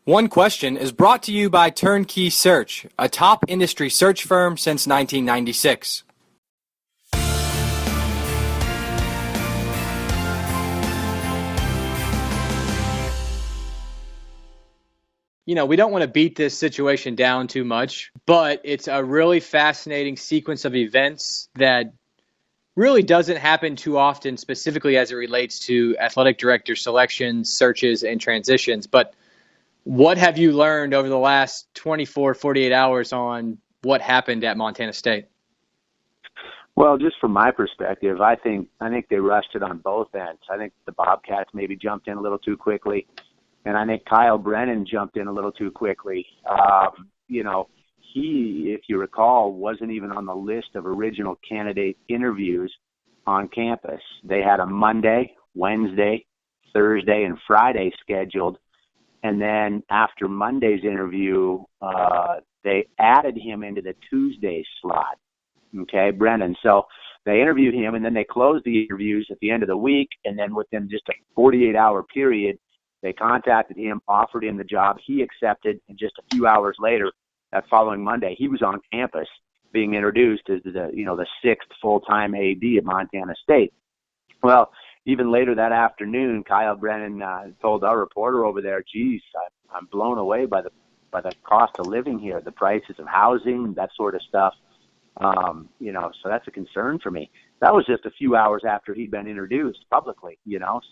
One Question is brought to you by Turnkey Search, a top industry search firm since 1996. You know, we don't want to beat this situation down too much, but it's a really fascinating sequence of events that really doesn't happen too often, specifically as it relates to athletic director selections, searches, and transitions. But what have you learned over the last 24, 48 hours on what happened at Montana State? Well, just from my perspective, I think they rushed it on both ends. I think the Bobcats maybe jumped in a little too quickly, and I think Kyle Brennan jumped in a little too quickly. He, if you recall, wasn't even on the list of original candidate interviews on campus. They had a Monday, Wednesday, Thursday, and Friday scheduled. And then after Monday's interview, they added him into the Tuesday slot, okay, Brennan. So they interviewed him, and then they closed the interviews at the end of the week. And then within just a 48-hour period, they contacted him, offered him the job. He accepted, and just a few hours later, that following Monday, he was on campus being introduced as the sixth full-time AD at Montana State. Well, even later that afternoon, Kyle Brennan told our reporter over there, geez, I'm blown away by the cost of living here, the prices of housing, that sort of stuff. So that's a concern for me. That was just a few hours after he'd been introduced publicly,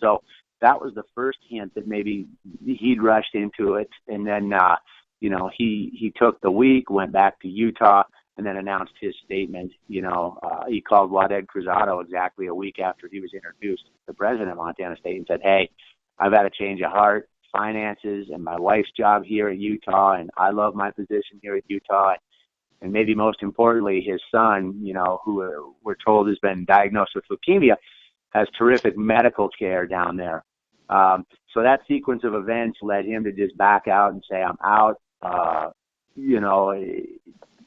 So that was the first hint that maybe he'd rushed into it. And then, he took the week, went back to Utah, and then announced his statement. He called Waded Cruzado exactly a week after he was introduced to the president of Montana State and said, hey, I've had a change of heart, finances, and my wife's job here at Utah, and I love my position here at Utah. And maybe most importantly, his son, who we're told has been diagnosed with leukemia, has terrific medical care down there. So that sequence of events led him to just back out and say, I'm out.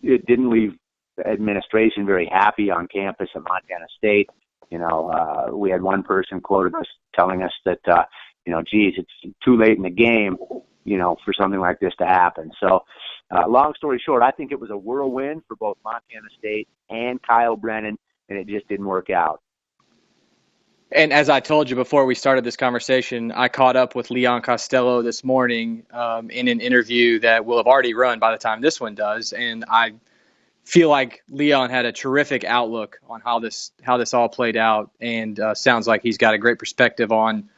It didn't leave the administration very happy on campus at Montana State. We had one person quoted us telling us that, geez, it's too late in the game, for something like this to happen. So long story short, I think it was a whirlwind for both Montana State and Kyle Brennan, and it just didn't work out. And as I told you before we started this conversation, I caught up with Leon Costello this morning in an interview that will have already run by the time this one does. And I feel like Leon had a terrific outlook on how this all played out, and sounds like he's got a great perspective on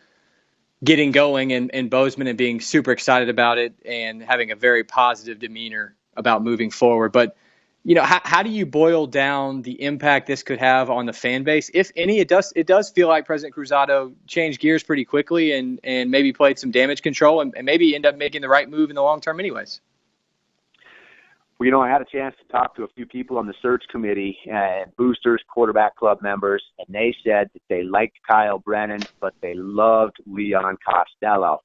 getting going in Bozeman and being super excited about it and having a very positive demeanor about moving forward. But how do you boil down the impact this could have on the fan base? If any, it does feel like President Cruzado changed gears pretty quickly and maybe played some damage control and maybe end up making the right move in the long term anyways. Well, I had a chance to talk to a few people on the search committee, boosters, quarterback club members, and they said that they liked Kyle Brennan, but they loved Leon Costello.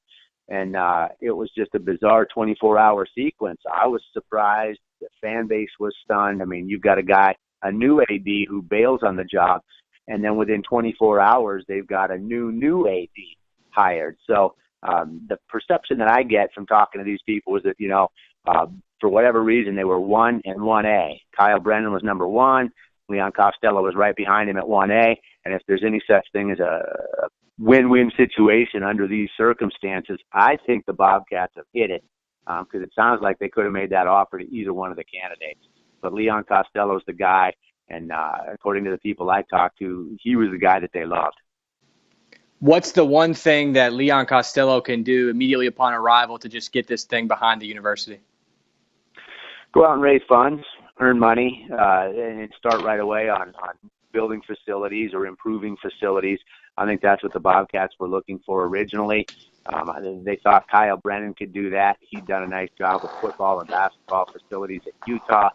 And it was just a bizarre 24-hour sequence. I was surprised. The fan base was stunned. I mean, you've got a new AD who bails on the job, and then within 24 hours, they've got a new AD hired. So the perception that I get from talking to these people is that, for whatever reason, they were 1 and 1A. Kyle Brennan was number 1. Leon Costello was right behind him at 1A. And if there's any such thing as a win-win situation under these circumstances, I think the Bobcats have hit it, because it sounds like they could have made that offer to either one of the candidates. But Leon Costello's the guy, and according to the people I talked to, he was the guy that they loved. What's the one thing that Leon Costello can do immediately upon arrival to just get this thing behind the university? Go out and raise funds, earn money, and start right away on building facilities or improving facilities. I think that's what the Bobcats were looking for originally. They thought Kyle Brennan could do that. He'd done a nice job with football and basketball facilities at Utah.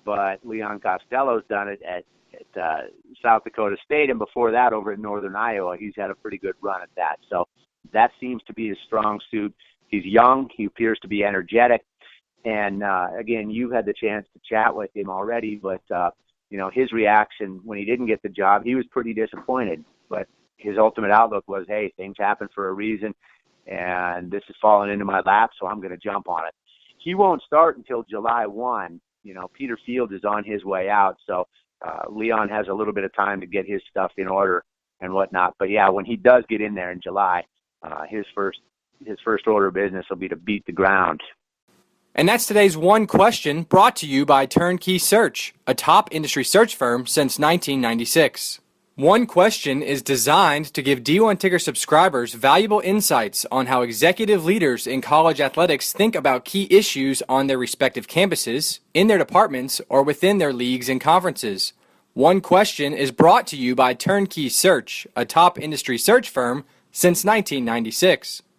But Leon Costello's done it at South Dakota State, and before that over at Northern Iowa. He's had a pretty good run at that. So that seems to be his strong suit. He's young. He appears to be energetic. And, again, you had the chance to chat with him already, but, his reaction when he didn't get the job, he was pretty disappointed. But his ultimate outlook was, hey, things happen for a reason. and this is falling into my lap, so I'm going to jump on it. He won't start until July 1. Peter Fields is on his way out, so Leon has a little bit of time to get his stuff in order and whatnot. But yeah, when he does get in there in July, his first order of business will be to beat the ground. And that's today's One Question, brought to you by Turnkey Search, a top industry search firm since 1996. One Question is designed to give D1 Ticker subscribers valuable insights on how executive leaders in college athletics think about key issues on their respective campuses, in their departments, or within their leagues and conferences. One Question is brought to you by Turnkey Search, a top industry search firm since 1996.